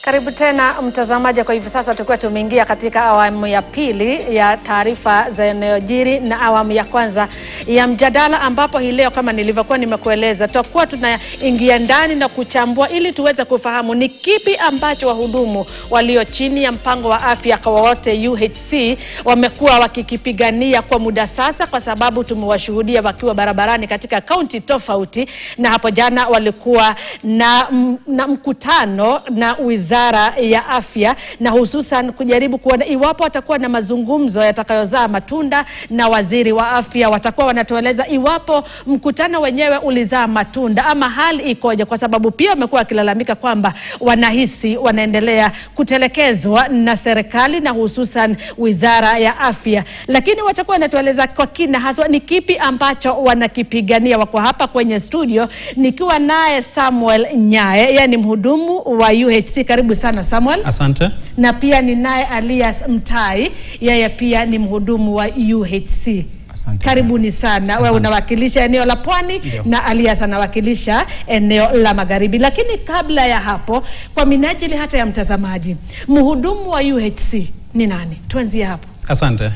Karibu tena mtazamaji. Kwa hivi sasa tulikuwa tumeingia katika awamu ya pili ya taarifa za yanayojiri na awamu ya kwanza ya mjadala, ambapo hii leo kama nilivyokuwa nimekueleza tutakuwa tunaingia ndani na kuchambua ili tuweze kufahamu ni kipi ambacho wahudumu walio chini ya mpango wa afya kwa wote UHC wamekuwa wakikipigania kwa muda sasa, kwa sababu tumewashuhudia wakiwa barabarani katika kaunti tofauti, na hapo jana walikuwa na mkutano na Wizara ya Afya, na hususan kujaribu kuona iwapo watakuwa na mazungumzo yatakayozaa matunda na waziri wa afya. Watakuwa wanatueleza iwapo mkutano wenyewe ulizaa matunda ama hali ikoje, kwa sababu pia wamekuwa wakilalamika kwamba wanahisi wanaendelea kutelekezwa na serikali na hususan Wizara ya Afya. Lakini watakuwa wanatueleza kwa kina haswa ni kipi ambacho wanakipigania. Wako hapa kwenye studio nikiwa naye Samuel Nyae, yani mhudumu wa UHC. Karibu sana Samuel. Asante. Na pia ni naye Alias Mtai, yeye pia ni mhudumu wa UHC. Asante. Karibuni sana. Wewe unawakilisha eneo la Pwani na Alias anawakilisha eneo la Magharibi. Lakini kabla ya hapo, kwa minajili hata ya mtazamaji, mhudumu wa UHC ni nani? Tuanzie hapo. Asante.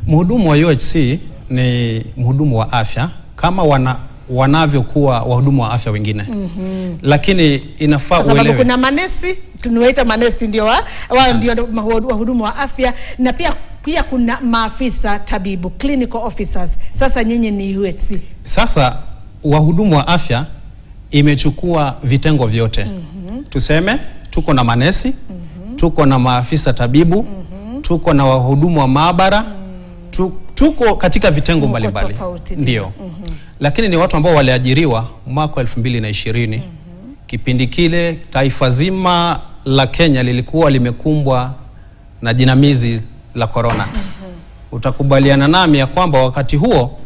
Mhudumu wa UHC ni mhudumu wa afya kama wanavyokuwa wahudumu wa afya wengine. Lakini inafaa uelewe, sababu kuna manesi, tunawaita manesi ndio wao ndio wahudumu wa afya, na pia kuna maafisa tabibu, clinical officers. Sasa nyinyi ni UHC. Sasa wahudumu wa afya imechukua vitengo vyote. Tuseme tuko na manesi, tuko na maafisa tabibu, tuko na wahudumu wa maabara, tuko katika vitengo mbalimbali. Ndio. Lakini ni watu ambao waliajiriwa mwaka 2020. Kipindi kile taifa zima la Kenya lilikuwa limekumbwa na jinamizi la corona. Utakubaliana nami ya kwamba wakati huo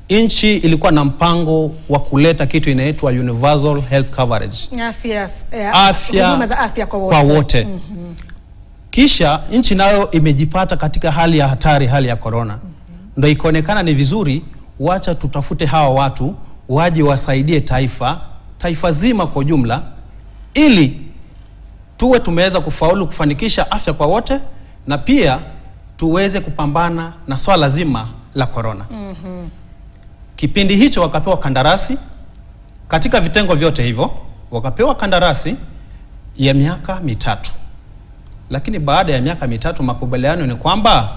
nchi ilikuwa na mpango wa kuleta kitu inaitwa universal health coverage. Huduma za afya kwa wote. Kisha nchi nayo imejipata katika hali ya hatari, hali ya corona. Ndio ikaonekana ni vizuri wacha tutafute hawa watu waje wasaidie taifa zima kwa jumla, ili tuwe tumeweza kufaulu kufanikisha afya kwa wote na pia tuweze kupambana na swala zima la corona. Kipindi hicho wakapewa kandarasi katika vitengo vyote hivyo, wakapewa kandarasi ya miaka 3. Lakini baada ya miaka 3 makubaliano ni kwamba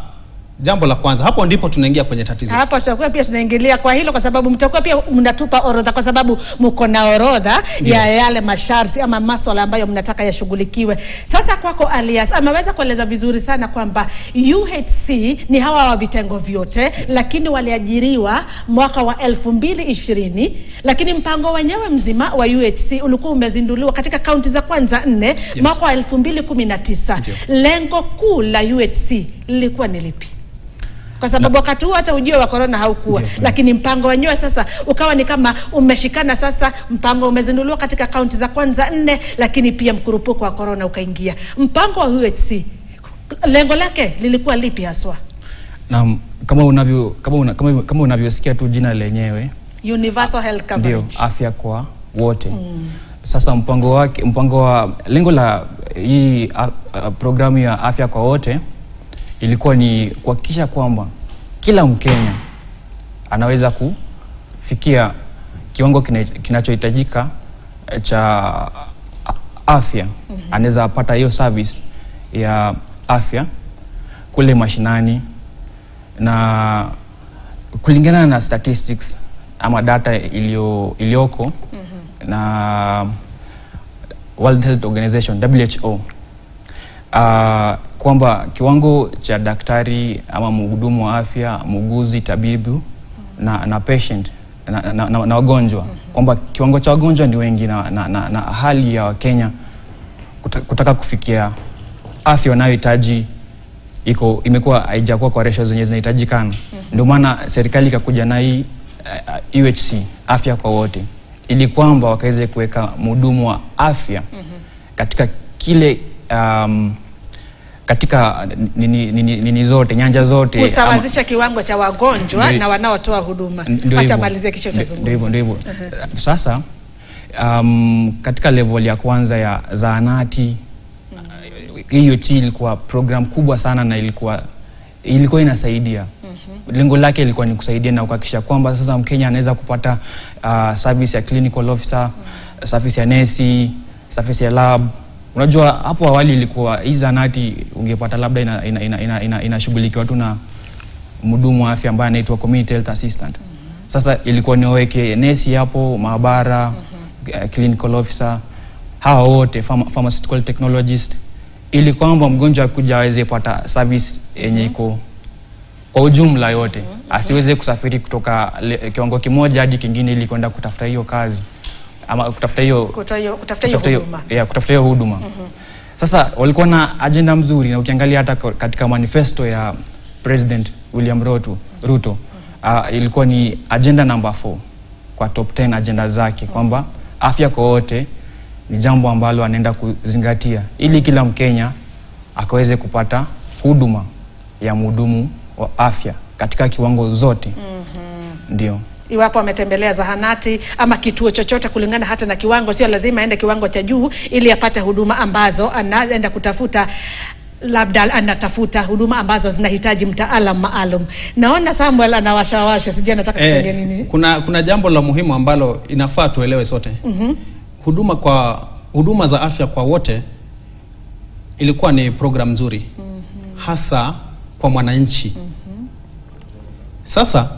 jambo la kwanza, hapo ndipo tunaingia kwenye tatizo. Hapo tutakuwa pia tunaingilia kwa hilo, kwa sababu mtakuwa pia mnatupa orodha, kwa sababu mko na orodha ya yale masharti ama masuala ambayo mnataka yashughulikiwe. Sasa kwako Alias, ameweza kueleza vizuri sana kwamba UHC ni hawa wa vitengo vyote, lakini waliajiriwa mwaka wa 2020, lakini mpango wenyewe mzima wa UHC ulikuwa umezinduliwa katika kaunti za kwanza 4 mwaka wa 2019. Lengo kuu la UHC lilikuwa ni lipi? Kwa sababu wakati huo hata ujio wa corona haukuwa. Lakini mpango wenyewe sasa ukawa ni kama umeshikana. Sasa mpango umezinduliwa katika kaunti za kwanza 4, lakini pia mkurupuko wa corona ukaingia. Mpango wa UHC lengo lake lilikuwa lipi haswa? Na kama unavyosikia tu jina lenyewe, universal health coverage, ndio afya kwa wote. Sasa lengo la hii programu ya afya kwa wote ilikuwa ni kuhakikisha kwamba kila Mkenya anaweza kufikia kiwango kinachohitajika cha afya. Anaweza pata hiyo service ya afya kule mashinani, na kulingana na statistics ama data ilioko na World Health Organization WHO, kwamba kiwango cha daktari ama mhudumu wa afya, muuguzi, tabibu na patient na wagonjwa, kwamba kiwango cha wagonjwa ni wengi na hali ya Wakenya kutaka kufikia afya wanayohitaji imekuwa haijakuwa kwa ratio zenye zinahitajikana. Ndio maana serikali ikakuja na hii UHC afya kwa wote, ili kwamba wakaweze kuweka mhudumu wa afya katika kile katika nini zote, nyanja zote, kusawazisha kiwango cha wagonjwa na wanaotoa huduma. Acha malizie kisha utazungumza. Ndio. Sasa katika level ya kwanza ya zahanati, EOT ilikuwa program kubwa sana na ilikuwa inasaidia. Lengo lake ilikuwa ni kusaidia na kuhakikisha kwamba sasa Mkenya anaweza kupata service ya clinical officer, service ya nesi, service ya lab. Unajua hapo awali ilikuwa hii zahanati ungepata labda inashughulikiwa tu na mhudumu wa afya ambaye anaitwa community health assistant. Sasa ilikuwa niweke nesi hapo, maabara, clinical officer, hawa wote pharmaceutical technologist, ili kwamba mgonjwa kuja aweze kupata service yenye iko kwa ujumla yote. Asiweze kusafiri kutoka kiwango kimoja hadi kingine ili kwenda kutafuta hiyo kazi ama kutafuta hiyo huduma. Sasa walikuwa na agenda mzuri, na ukiangalia hata katika manifesto ya President William Ruto ilikuwa ni agenda number 4 kwa top 10 agenda zake, kwamba afya kwa wote ni jambo ambalo anaenda kuzingatia ili kila Mkenya akaweze kupata huduma ya mhudumu wa afya katika kiwango zote. Ndio. Iwapo ametembelea zahanati ama kituo chochote, kulingana hata na kiwango, sio lazima aende kiwango cha juu ili apate huduma ambazo anaenda kutafuta. Labda anatafuta huduma ambazo zinahitaji mtaalamu maalum. Naona Samuel anawashawashwa, sijui anataka kutengea nini. Kuna jambo la muhimu ambalo inafaa tuelewe sote. Huduma za afya kwa wote ilikuwa ni program nzuri, hasa kwa mwananchi. Sasa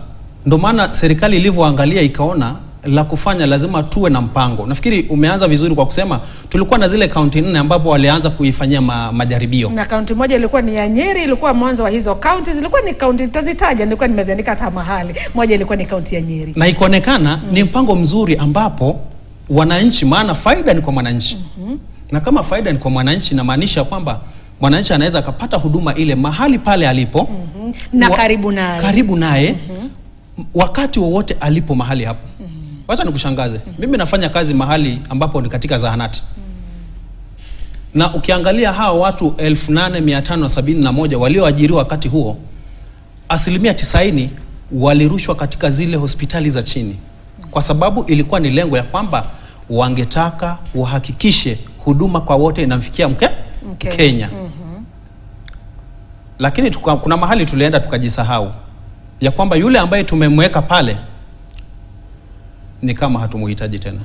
ndo maana serikali ilivyoangalia ikaona la kufanya lazima tuwe na mpango. Nafikiri umeanza vizuri kwa kusema tulikuwa na zile kaunti 4 ambapo walianza kuifanyia majaribio. Na kaunti moja ilikuwa ni ya Nyeri, ilikuwa mwanzo wa hizo kaunti. Zilikuwa ni kaunti tazitaja, nilikuwa nimeziandika hata mahali. Moja ilikuwa ni kaunti ya Nyeri. Na ikaonekana ni mpango mzuri ambapo wananchi, maana faida ni kwa mwananchi. Na kama faida ni kwa mwananchi, inamaanisha kwamba mwananchi anaweza kupata huduma ile mahali pale alipo na karibu naye wakati wowote alipo mahali hapo. Wacha nikushangaze. Mimi nafanya kazi mahali ambapo ni katika zahanati. Na ukiangalia hao watu 8571 walioajiriwa wakati huo, 90% walirushwa katika zile hospitali za chini. Kwa sababu ilikuwa ni lengo ya kwamba wangetaka uhakikishe huduma kwa wote inamfikia Kenya. Lakini kuna mahali tulienda tukajisahau ya kwamba yule ambaye tumemweka pale ni kama hatumuhitaji tena.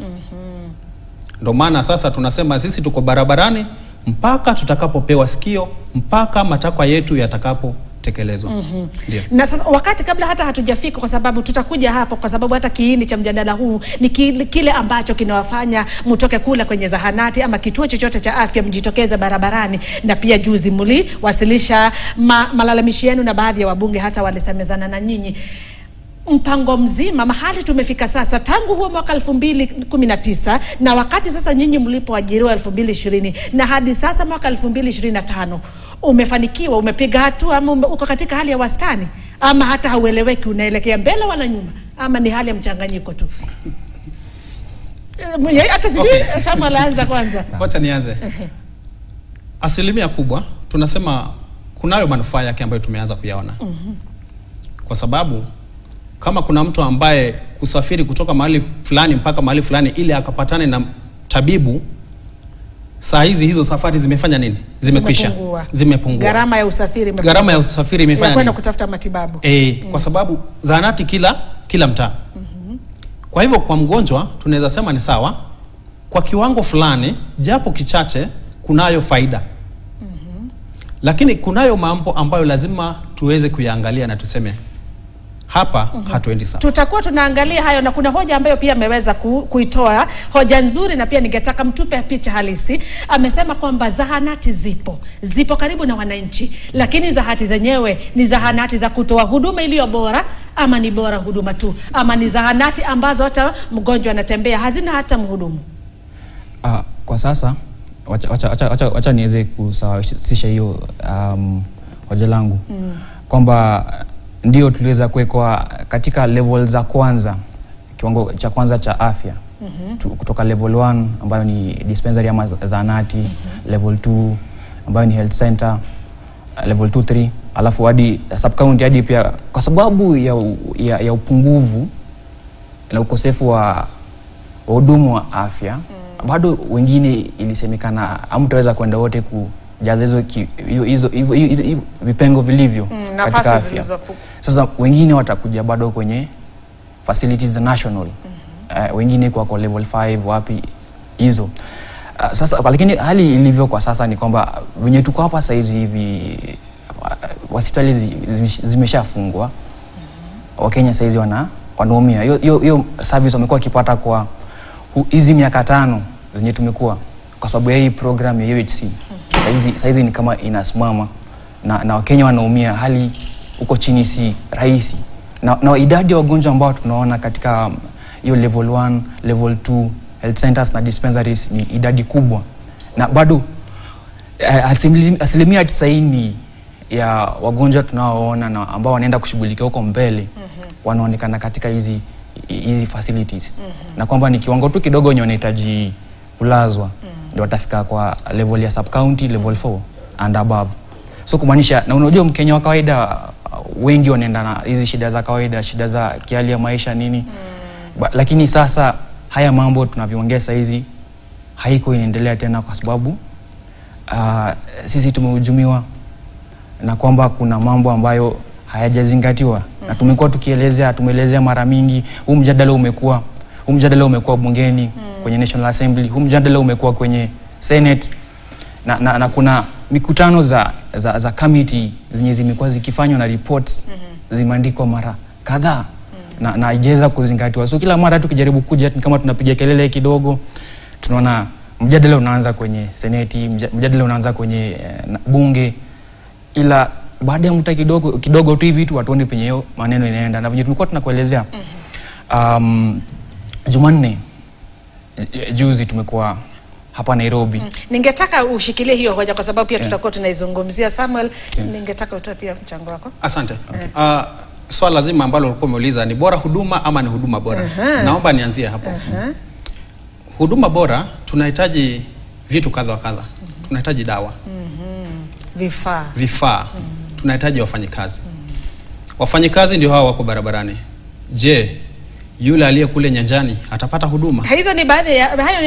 Ndio maana sasa tunasema sisi tuko barabarani mpaka tutakapopewa sikio, mpaka matakwa yetu yatakapotekelezwa. Ndio. Na sasa wakati kabla hata hatujafika, kwa sababu tutakuja hapo, kwa sababu hata kiini cha mjadala huu ni kile ambacho kinawafanya mtoke kula kwenye zahanati ama kituo chochote cha afya, mjitokeze barabarani. Na pia juzi mliwasilisha malalamishi yenu na baadhi ya wabunge hata walisemezana na nyinyi. Mpango mzima mahali tumefika sasa tangu huo mwaka 2019 na wakati sasa nyinyi mlipoajiriwa 2020 na hadi sasa mwaka 2025, umefanikiwa, umepiga hatua ama uko katika hali ya wastani, ama hata haueleweki unaelekea mbele wala nyuma, ama ni hali ya mchanganyiko tu? Hata sijui. Samuel anza kwanza. Wacha nianze. Asilimia kubwa tunasema kunayo manufaa yake ambayo tumeanza kuyaona. Kwa sababu kama kuna mtu ambaye kusafiri kutoka mahali fulani mpaka mahali fulani ili akapatane na tabibu, saa hizo safari zimefanya nini? Zimekwisha. Zimepungua. Gharama ya usafiri imefanya kwenda kutafuta matibabu. Kwa sababu zahanati kila mtaa. Kwa hivyo kwa mgonjwa tunaweza sema ni sawa kwa kiwango fulani, japo kichache kunayo faida. Lakini kunayo mambo ambayo lazima tuweze kuyaangalia na tuseme hapa hatuendi sawa. Tutakuwa tunaangalia hayo, na kuna hoja ambayo pia ameweza kuitoa, hoja nzuri, na pia ningetaka mtupe picha halisi. Amesema kwamba zahanati zipo karibu na wananchi, lakini zahanati zenyewe ni zahanati za kutoa huduma iliyo bora, ama ni bora huduma tu, ama ni zahanati ambazo hata mgonjwa anatembea hazina hata mhudumu. Kwa sasa wacha niweze kusawazisha hiyo hoja langu kwamba ndio tuliweza kuwekwa katika level za kwanza, kiwango cha kwanza cha afya. Kutoka level 1 ambayo ni dispensary ama zahanati, level 2 ambayo ni health center, level 2 3, alafu hadi sub county, hadi pia kwa sababu ya upungufu na ukosefu wa hudumu wa afya, bado wengine ilisemekana hamtaweza kwenda wote jaza hizo vipengo vilivyo katika afya. Sasa wengine watakuja bado kwenye facilities national, wengine kwa level 5 wapi hizo. Sasa lakini hali ilivyo kwa sasa ni kwamba wenye tuko hapa sasa hivi hospitali zimeshafungwa. Wakenya sasa hizi wanaumia. Hiyo service wamekuwa wakipata kwa hizi miaka 5 zenye tumekuwa kwa sababu ya hii program ya UHC. Sasa hizi ni kama inasimama na Wakenya wanaumia, hali uko chini si rahisi. Na idadi ya wagonjwa ambao tunaona katika hiyo level 1, level 2 health centers na dispensaries ni idadi kubwa. Na bado asilimia 90 ya wagonjwa tunaoona na ambao wanaenda kushughulikia huko mbele wanaonekana katika hizi facilities. Na kwamba ni kiwango tu kidogo wenye wanahitaji kulazwa ndio watafika kwa level ya sub county, level 4 and above. So kumaanisha, na unajua Mkenya wa kawaida wengi wanaenda na hizi shida za kawaida, shida za kiali ya maisha nini. Lakini sasa haya mambo tunavyoongea sasa hizi haiko inaendelea tena kwa sababu sisi tumehujumiwa na kwamba kuna mambo ambayo hayajazingatiwa. Na tumekuwa tumeelezea mara mingi. Huu mjadala umekuwa bungeni kwenye National Assembly, huu mjadala umekuwa kwenye Senate na kuna mikutano za committee zenye zimekuwa zikifanywa na reports zimeandikwa mara kadhaa na haijaweza kuzingatiwa. So kila mara tukijaribu kuja kama tunapiga kelele kidogo, tunaona mjadala unaanza kwenye Senate, mjadala unaanza kwenye bunge, ila baada ya muda kidogo tu hivi tu watuone penye hiyo maneno inaenda. Na vile tumekuwa tunakuelezea Jumanne juzi tumekuwa hapa Nairobi. Ningetaka ushikilie hiyo hoja kwa sababu pia tutakuwa tunaizungumzia. Samuel, ningetaka utoe pia mchango wako. Asante. Swala lazima ambalo ulikuwa umeuliza ni bora huduma ama ni huduma bora. Naomba nianzie hapo. Huduma bora tunahitaji vitu kadha wa kadha. Tunahitaji dawa. Vifaa. Tunahitaji wafanyikazi. Wafanyikazi ndio hao wako barabarani. Je, yule aliye kule nyanjani atapata huduma? Hayo ni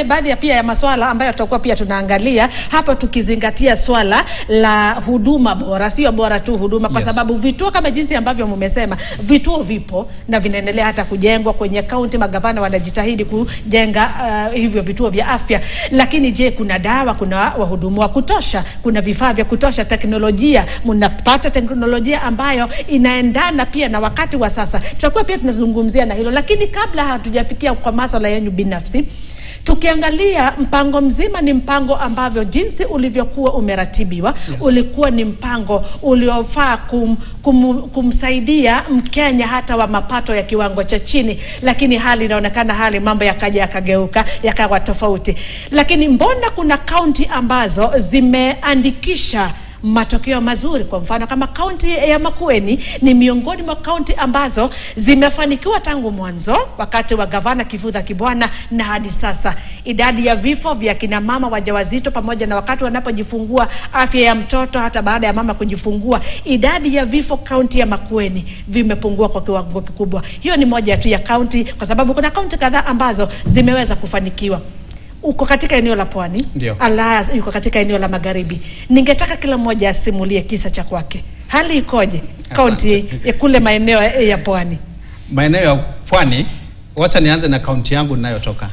baadhi ya pia ya masuala ambayo tutakuwa pia tunaangalia hapa, tukizingatia swala la huduma bora, sio bora tu huduma kwa sababu vituo kama jinsi ambavyo mmesema, vituo vipo na vinaendelea hata kujengwa kwenye kaunti. Magavana wanajitahidi kujenga hivyo vituo vya afya, lakini je, kuna dawa, kuna wahudumu wa kutosha, kuna vifaa vya kutosha, teknolojia, mnapata teknolojia ambayo inaendana pia na wakati wa sasa? Tutakuwa pia tunazungumzia na hilo, lakini kabla hatujafikia kwa masuala yenu binafsi, tukiangalia mpango mzima, ni mpango ambavyo jinsi ulivyokuwa umeratibiwa, ulikuwa ni mpango uliofaa kumsaidia Mkenya hata wa mapato ya kiwango cha chini, lakini hali inaonekana mambo yakageuka yakawa tofauti. Lakini mbona kuna kaunti ambazo zimeandikisha matokeo mazuri? Kwa mfano kama kaunti ya Makueni ni miongoni mwa kaunti ambazo zimefanikiwa tangu mwanzo wakati wa gavana Kivutha Kibwana na hadi sasa. Idadi ya vifo vya kina mama wajawazito pamoja na wakati wanapojifungua, afya ya mtoto hata baada ya mama kujifungua, idadi ya vifo kaunti ya Makueni vimepungua kwa kiwango kikubwa. Hiyo ni moja tu ya kaunti, kwa sababu kuna kaunti kadhaa ambazo zimeweza kufanikiwa. Uko katika eneo la Pwani, Alliance yuko katika eneo la Magharibi. Ningetaka kila mmoja asimulie kisa cha kwake. Hali ikoje kaunti ya kule maeneo ya Pwani? Maeneo ya Pwani, wacha nianze na kaunti yangu ninayotoka.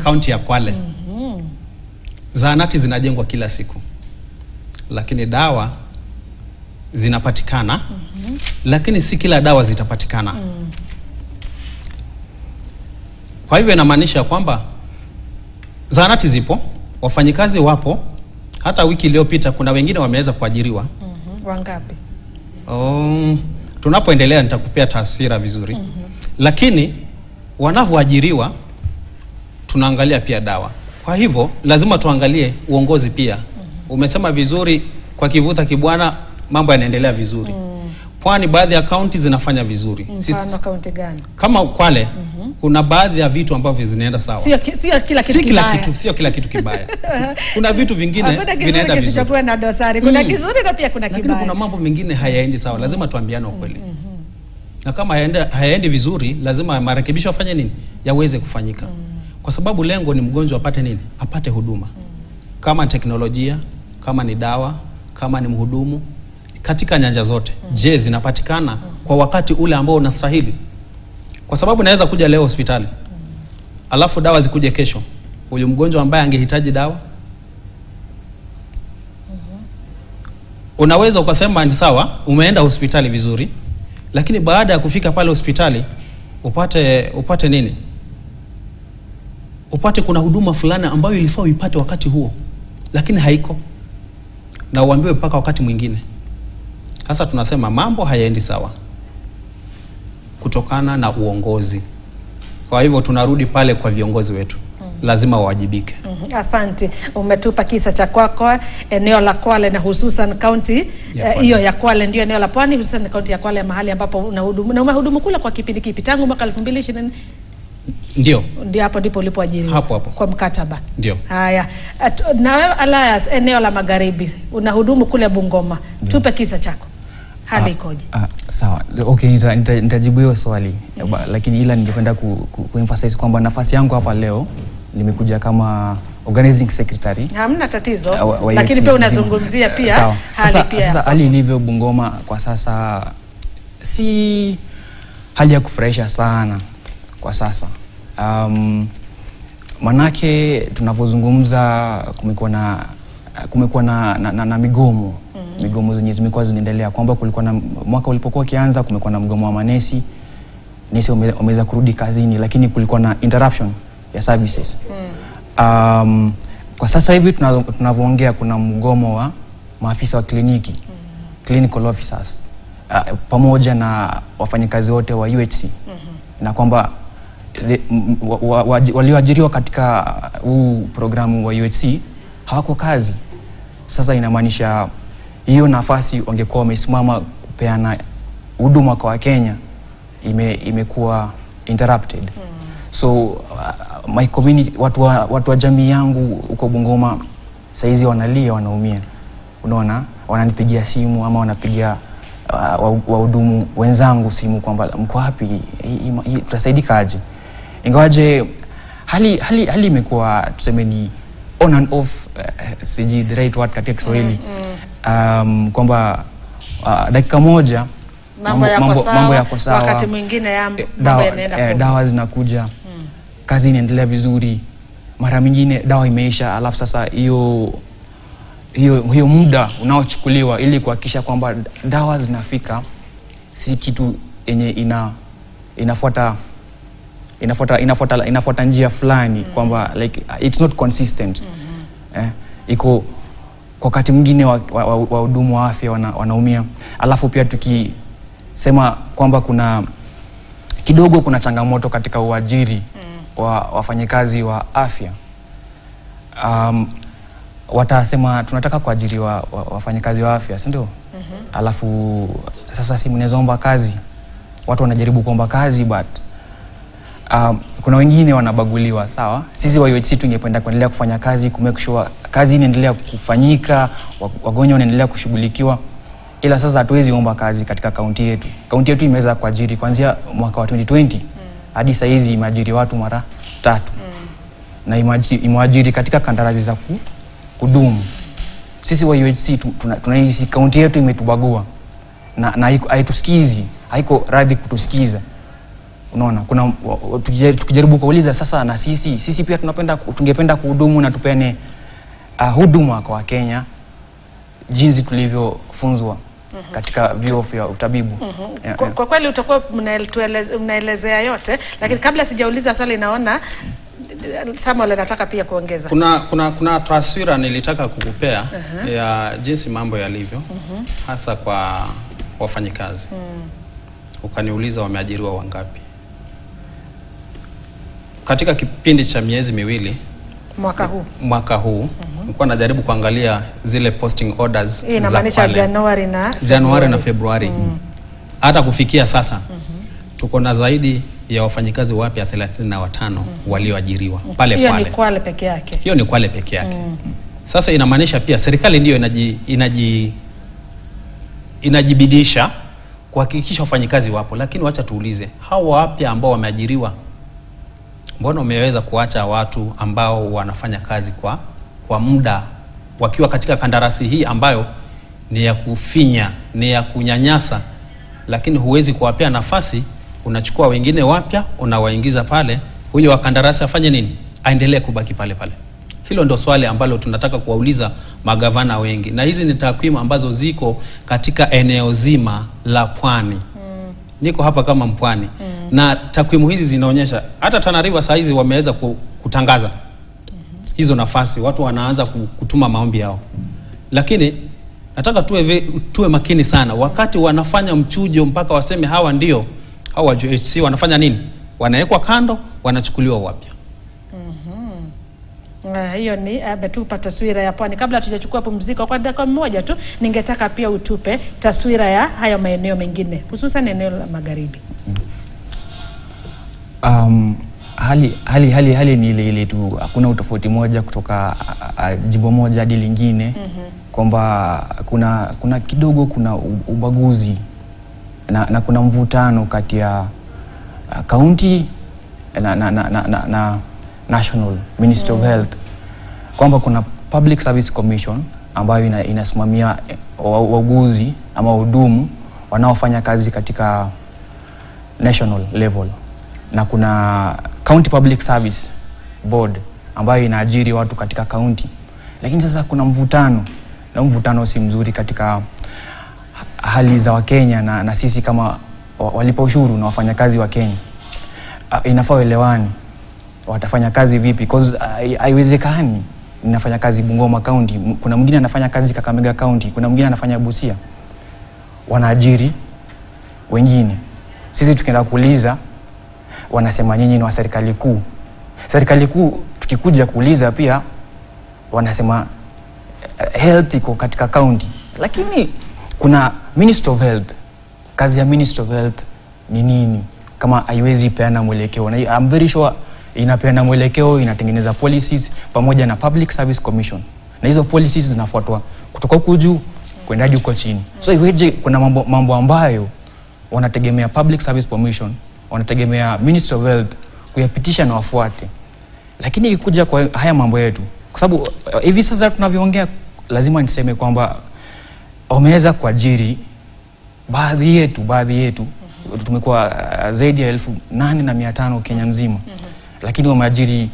Kaunti ya Kwale. Zahanati zinajengwa kila siku, lakini dawa zinapatikana, lakini si kila dawa zitapatikana. Kwa hivyo inamaanisha kwamba zahanati zipo, wafanyikazi wapo. Hata wiki iliyopita kuna wengine wameweza kuajiriwa. Wangapi? Tunapoendelea nitakupea taswira vizuri. Lakini wanavyoajiriwa tunaangalia pia dawa. Kwa hivyo lazima tuangalie uongozi pia. Umesema vizuri, kwa Kivutha Kibwana mambo yanaendelea vizuri. Pwani baadhi ya kaunti zinafanya vizuri. Mfano kaunti gani? Kama Kwale, kuna baadhi ya vitu ambavyo zinaenda sawa. Sio kila kitu sio kila kitu kibaya. Kuna vitu vingine vinaenda vizuri. Kisichokuwa na dosari. Kuna kizuri na pia kuna kibaya. Lakini kuna mambo mengine hayaendi sawa. Lazima tuambiane ukweli. Na kama hayaendi vizuri, lazima marekebisho afanye nini? Yaweze kufanyika. Kwa sababu lengo ni mgonjwa apate nini? Apate huduma. Kama teknolojia, kama ni dawa, kama ni mhudumu katika nyanja zote. Je, zinapatikana kwa wakati ule ambao unastahili? Kwa sababu naweza kuja leo hospitali alafu dawa zikuje kesho. Huyo mgonjwa ambaye angehitaji dawa, unaweza ukasema ni sawa, umeenda hospitali vizuri, lakini baada ya kufika pale hospitali upate nini? Upate kuna huduma fulani ambayo ilifaa uipate wakati huo, lakini haiko, na uambiwe mpaka wakati mwingine. Sasa tunasema mambo hayaendi sawa kutokana na uongozi. Kwa hivyo tunarudi pale kwa viongozi wetu. Lazima wawajibike. Asante. Umetupa kisa cha kwako, eneo la Kwale na hususan kaunti hiyo ya Kwale, ndio eneo la Pwani, hususan kaunti ya Kwale, mahali ambapo unahudumu. Na umehudumu kule kwa kipindi kipi? Tangu mwaka 2020? Ndio hapo ndipo ulipoajiriwa. Hapo kwa mkataba. Ndio. Haya. Na wewe Elias, eneo la Magharibi, unahudumu kule Bungoma. Tupe kisa chako. Hali ikoje? Sawa. Okay, nitajibu hiyo swali. Lakini ila ningependa kuemphasize kwamba nafasi yangu hapa leo nimekuja kama organizing secretary. Hamna tatizo. Lakini pia unazungumzia pia hali pia. Sasa hali ilivyo Bungoma kwa sasa si hali ya kufurahisha sana kwa sasa. Manake tunapozungumza kumekuwa na migomo. Migomo zenye zimekuwa zinaendelea, kwamba kulikuwa na mwaka ulipokuwa kianza kumekuwa na mgomo wa manesi. Nesi wameweza kurudi kazini, lakini kulikuwa na interruption ya services. Kwa sasa hivi tunavyoongea kuna mgomo wa maafisa wa kliniki, clinical officers, pamoja na wafanyikazi wote wa UHC. Na kwamba walioajiriwa katika huu programu wa UHC hawako kazi. Sasa inamaanisha hiyo nafasi wangekuwa wamesimama kupeana huduma kwa Wakenya imekuwa interrupted. So my community, watu wa jamii yangu huko Bungoma saizi wanalia, wanaumia. Unaona, wananipigia simu ama wanapigia wahudumu wenzangu simu kwamba mko wapi, tutasaidika aje? Ingawaje hali imekuwa tuseme ni on and off, siji the right word katika Kiswahili. Kwamba dakika moja mambo yako sawa, wakati mwingine mambo yanaenda dawa zinakuja, kazi inaendelea vizuri, mara nyingine dawa imeisha, alafu sasa hiyo muda unaochukuliwa ili kuhakikisha kwamba dawa zinafika si kitu yenye inafuata njia fulani, kwamba like it's not consistent. Iko kwa wakati mwingine wahudumu wa afya wanaumia. Alafu pia tukisema kwamba kuna changamoto katika uajiri wa wafanyikazi wa afya. Watasema tunataka kuajiri wafanyikazi wa afya, si ndio? Alafu sasa si mnaweza omba kazi. Watu wanajaribu kuomba kazi, but kuna wengine wanabaguliwa, sawa? Sisi wa UHC tungependa kuendelea kufanya kazi, kumake sure kazi inaendelea kufanyika, wagonjwa wanaendelea kushughulikiwa. Ila sasa hatuwezi omba kazi katika kaunti yetu. Kaunti yetu imeweza kuajiri kuanzia mwaka wa 2020 hadi saa hizi imeajiri watu mara 3. Na imeajiri katika kandarasi za kudumu. Sisi wa UHC tunahisi kaunti yetu imetubagua na haitusikizi, haiko radhi kutusikiza. Unaona, kuna tukijaribu kuuliza sasa, na sisi pia tungependa kuhudumu na tupene huduma kwa Wakenya jinsi tulivyofunzwa katika vyuo vya utabibu. Kwa kweli utakuwa mnaelezea yote, lakini kabla sijauliza swali naona Samuel anataka pia kuongeza. Kuna taswira nilitaka kukupea ya jinsi mambo yalivyo, hasa kwa wafanyikazi. Ukaniuliza wameajiriwa wangapi katika kipindi cha miezi miwili mwaka huu. Nilikuwa najaribu kuangalia zile posting orders za maanisha Januari na Februari. Hata kufikia sasa tuko na zaidi ya wafanyikazi wapya 35 walioajiriwa pale. Hiyo ni Kwale peke yake. Hiyo ni Kwale peke yake. Sasa inamaanisha pia serikali ndio inajibidisha kuhakikisha wafanyikazi wapo, lakini wacha tuulize, hao wapya ambao wameajiriwa, mbona umeweza kuacha watu ambao wanafanya kazi kwa muda wakiwa katika kandarasi hii ambayo ni ya kufinya, ni ya kunyanyasa, lakini huwezi kuwapea nafasi. Unachukua wengine wapya unawaingiza pale, huyo wa kandarasi afanye nini? Aendelee kubaki pale pale. Hilo ndo swali ambalo tunataka kuwauliza magavana wengi, na hizi ni takwimu ambazo ziko katika eneo zima la Pwani. Niko hapa kama Mpwani. Na takwimu hizi zinaonyesha hata Tana River saa hizi wameweza kutangaza hizo nafasi, watu wanaanza kutuma maombi yao. Lakini nataka tuwe makini sana wakati wanafanya mchujo mpaka waseme hawa ndio hawa GHC, wanafanya nini? Wanawekwa kando, wanachukuliwa wapya. Hiyo ni ametupa taswira ya Pwani. Kabla tujachukua pumziko kwa dakika moja tu, ningetaka pia utupe taswira ya hayo maeneo mengine, hususan eneo la magharibi. Hali ni ile tu, hakuna utofauti moja kutoka jimbo moja hadi lingine. Kwamba kuna kidogo kuna ubaguzi na kuna mvutano kati ya county na National Ministry of Health, kwamba kuna Public Service Commission ambayo inasimamia wauguzi ama wahudumu wanaofanya kazi katika national level, na kuna County Public Service Board ambayo inaajiri watu katika county. Lakini sasa kuna mvutano, na mvutano si mzuri katika hali za Wakenya na sisi kama walipa ushuru na wafanyakazi wa Kenya. Inafaa elewani watafanya kazi vipi, because haiwezekani ninafanya kazi Bungoma County, kuna mwingine anafanya kazi Kakamega County, kuna mwingine anafanya Busia, wanaajiri wengine. Sisi tukienda kuuliza wanasema nyinyi ni wa serikali kuu. Serikali kuu tukikuja kuuliza pia wanasema health iko katika county. Lakini kuna Minister of Health. Kazi ya Minister of Health ni nini kama haiwezi peana mwelekeo? Na I'm very sure inapeana mwelekeo, inatengeneza policies pamoja na Public Service Commission, na hizo policies zinafuatwa kutoka huko juu kwenda hadi huko chini. So iweje kuna mambo ambayo wanategemea Public Service Commission, wanategemea Ministry of Health kuyapitisha na wafuate, lakini ikikuja kwa haya mambo yetu, kwa sababu hivi sasa tunavyoongea lazima niseme kwamba wameweza kuajiri baadhi yetu tumekuwa zaidi ya 8,500 Kenya mzima. Lakini wameajiri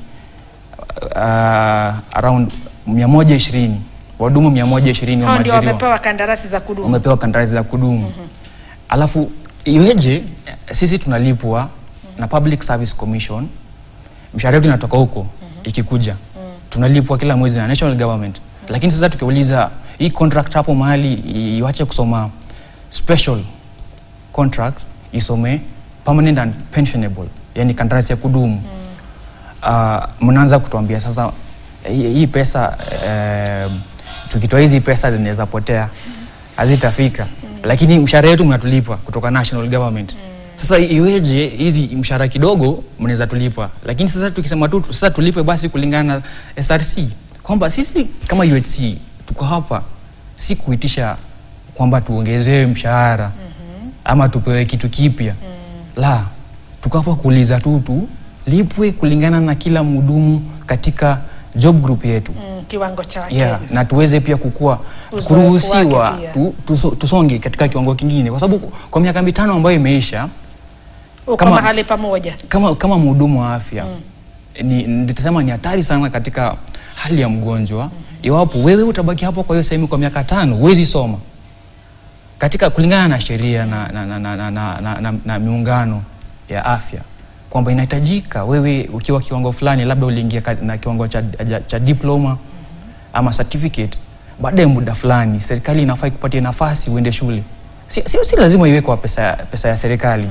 around 120 wahudumu 120 wameajiriwa. Wamepewa kandarasi za kudumu. Wamepewa kandarasi za kudumu. Alafu iweje sisi tunalipwa na Public Service Commission, mshahara wetu inatoka huko ikikuja. Tunalipwa kila mwezi na national government. Lakini sasa tukiuliza hii contract hapo mahali iwache kusoma special contract, isome permanent and pensionable, yani kandarasi ya kudumu. Mnaanza kutuambia sasa hii pesa tukitoa hizi pesa zinaweza potea, hazitafika. Lakini mshahara wetu mnatulipa kutoka national government. Sasa iweje hizi mshahara kidogo mnaweza tulipa, lakini sasa tukisema tu sasa tulipe basi kulingana na SRC, kwamba sisi kama UHC tuko hapa si kuitisha kwamba tuongezewe mshahara ama tupewe kitu kipya. La, tuko hapa kuuliza tu lipwe kulingana na kila mhudumu katika job group yetu, kiwango chake, na tuweze pia kuruhusiwa tusonge katika kiwango kingine, kwa sababu kwa miaka 5 ambayo imeisha kama mahali pamoja kama mhudumu wa afya nitasema ni hatari sana katika hali ya mgonjwa. Iwapo wewe utabaki hapo kwa hiyo sehemu kwa miaka 5 huwezi soma katika kulingana na sheria na miungano ya afya, kwamba inahitajika wewe ukiwa kiwango fulani, labda uliingia na kiwango cha diploma ama certificate, baada ya muda fulani serikali inafai kupatia nafasi uende shule. Si lazima iwe kwa pesa ya serikali.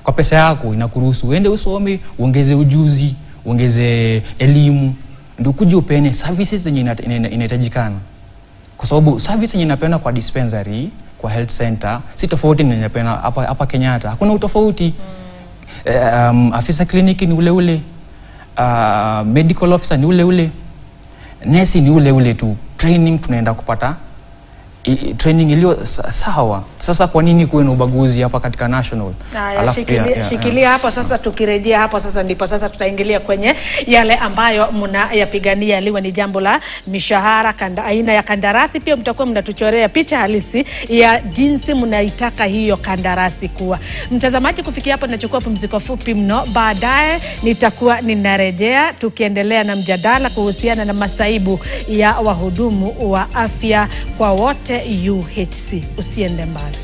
Kwa pesa yako inakuruhusu uende usome, uongeze ujuzi, uongeze elimu, ndio kuja upene services zenye inahitajikana. Kwa sababu service yenye inapeana kwa dispensary, kwa health center si tofauti na inapeana hapa Kenyatta. Hakuna utofauti. Afisa kliniki ni ule, medical officer ni ule, nurse ni ule tu, training tunaenda kupata training iliyo sawa. Sasa kwa nini kuwe na ubaguzi hapa katika national? Shikilia hapo sasa. Tukirejea hapo sasa ndipo sasa tutaingilia kwenye yale ambayo mnayapigania, liwe ni jambo la mishahara, aina ya kandarasi. Pia mtakuwa mnatuchorea picha halisi ya jinsi mnaitaka hiyo kandarasi kuwa. Mtazamaji, kufikia hapo nachukua pumziko fupi mno. Baadaye nitakuwa ninarejea tukiendelea na mjadala kuhusiana na masaibu ya wahudumu wa afya kwa wote UHC. Usiende mbali.